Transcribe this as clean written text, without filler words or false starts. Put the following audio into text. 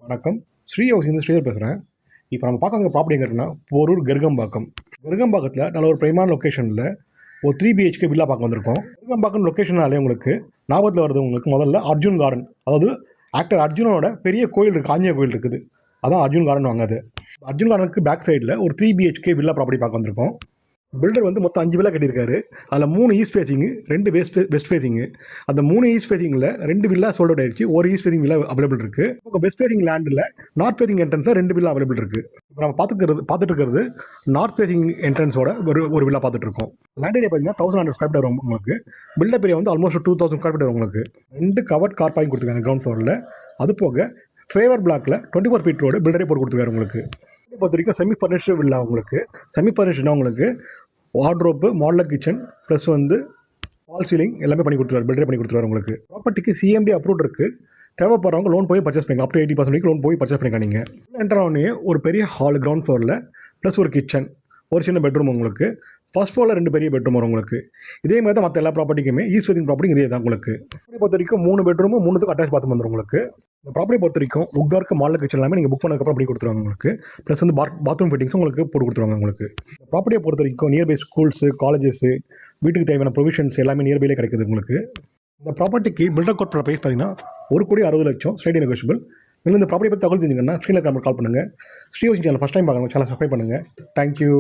வணக்கம். ஸ்ரீ ஹவுசிங்லேருந்து ஸ்ரீதர் பேசுகிறேன். இப்போ நம்ம பார்க்க வந்த ப்ராப்பர்ட்டி எங்கே இருக்குன்னா, போரூர் கருகம்பாக்கம். கருகம்பாக்கத்தில் நல்ல ஒரு பிரைமான லொக்கேஷனில் ஒரு 3 பிஹெச்கே வில்லா பார்க்க வந்திருக்கோம். கருகம்பாக்கம் லொக்கேஷனாலே உங்களுக்கு ஞாபகத்தில் வருது உங்களுக்கு முதல்ல அர்ஜுன் கார்டன். அதாவது ஆக்டர் அர்ஜுனோட பெரிய கோயில் இருக்குது, ஆஞ்சநேய கோயில் இருக்குது. அதான் அர்ஜுன் கார்டன் வாங்காது. அர்ஜுன் கார்டனுக்கு பேக் சைடில் ஒரு 3 பிஹெச்கே வில்லா ப்ராப்பர்ட்டி பார்க்க வந்திருக்கோம். பில்டர் வந்து மொத்தம் 5 வில்லா கட்டியிருக்காரு. அதில் 3 ஈஸ்ட் ஃபேஸிங்கு, 2 வெஸ்ட் ஃபேஸிங்கு. அந்த 3 ஈஸ்ட் ஃபேஸிங்கில் 2 வில்லா சோல்ட் அவுட் ஆயிடுச்சு. ஒரு ஈஸ்ட் ஃபேஸிங் வில்லா அவைலபிள் இருக்குது. இப்போ வெஸ்ட் ஃபேஸிங் லேண்டில் நார்த் ஃபேஸிங் என்ட்ரன்ஸில் 2 வில்லா அவைலபிள் இருக்குது. இப்போ நம்ம பார்த்துட்டு இருக்கிறது நார்த் ஃபேஸிங் என்ட்ரன்ஸோட ஒரு வில்லா பார்த்துட்டு இருக்கோம். லேண்ட் ஏரியா பார்த்தீங்கன்னா 1100 ஸ்கொயர் ஃபீட் வரும் உங்களுக்கு. பில்டப் ஏரியா வந்து ஆல்மோஸ்ட் 2000 ஸ்கொயர் ஃபீட் வரும் உங்களுக்கு. 2 கவர்ட் கார் பார்க்கிங் கொடுத்துருக்காங்க கிரவுண்ட் ஃப்ளோரில். அது போக ஃபேவர் பிளாக்ல 24 ஃபீட் ரோடு பில்டரே போட்டு கொடுத்துருக்காரு உங்களுக்கு. பொறுத்த வரைக்கும் செமி ஃபர்னிஷ்டு வில்லா உங்களுக்கு. செமி ஃபர்னிஷ்டுனா உங்களுக்கு வார்ட்ரோப்பு, மாடலர் கிச்சன் ப்ளஸ் வந்து வால் சீலிங் எல்லாமே பண்ணி கொடுத்துருவார், பில்டரே பண்ணி கொடுத்துருவார் உங்களுக்கு. ப்ராப்பர்ட்டிக்கு சிஎம்டி அப்ரூவ் இருக்குது. தேவைப்படுறவங்க லோன் போய் பர்ச்சேஸ் பண்ணிக்கலாம். அப் டு 80% லோன் போய் பர்ச்சேஸ் பண்ணிக்கலாம். நீங்கள் என்டர் ஆனே ஒரு பெரிய ஹால் கிரவுண்ட் ஃப்ளோரில் ப்ளஸ் ஒரு கிச்சன், ஒரு சின்ன பெட்ரூம் உங்களுக்கு. ஃபர்ஸ்ட் ஃப்ளோரில் 2 பெரிய பெட்ரூம் வரும் உங்களுக்கு. இதே மாதிரி தான் மற்ற எல்லா ப்ராப்பர்ட்டிக்குமே ஈஸ்ட் ஃபேஸிங் ப்ராப்பர்ட்டி இதே தான் உங்களுக்கு. பொறுத்த வரைக்கும் 3 பெட்ரூம் 3த்துக்கு அட்டாச் பாத்ரூம் வந்துடும் உங்களுக்கு. இந்த ப்ராப்பர்ட்டி பொறுத்த வரைக்கும் வுட் ஒர்க், மாடலர் கிச்சன் எல்லாமே நீங்கள் புக் பண்ணதுக்கப்புறம் அப்படி கொடுத்துருவாங்க உங்களுக்கு. ப்ளஸ் வந்து பாத்ரூம் ஃபிட்டிங்ஸும் உங்களுக்கு போட்டு கொடுத்துருவாங்க உங்களுக்கு. இந்த ப்ராப்பர்ட்டியை பொறுத்த வரைக்கும் நியர்பை ஸ்கூல்ஸு, காலேஜஸ்ஸு, வீட்டுக்கு தேவையான ப்ரொவிஷன்ஸ் எல்லாமே நியர்பையிலே கிடைக்குது உங்களுக்கு. இந்த ப்ராப்பர்ட்டிக்கு பில்டர் கோட் ப்ரைஸ் பார்த்தீங்கன்னா 1,60,00,000 ஸ்லைட் நெகோஷியபிள். நீங்கள் இந்த ப்ராப்பர்ட்டி பற்றி தகவல் தெரிஞ்சுக்கணும்னா ஸ்க்ரீனில் கால் பண்ணுங்கள். Sri housing channel first time பார்க்கணும், சேனல் சப்ஸ்கிரைப் பண்ணுங்கள். தேங்க்யூ.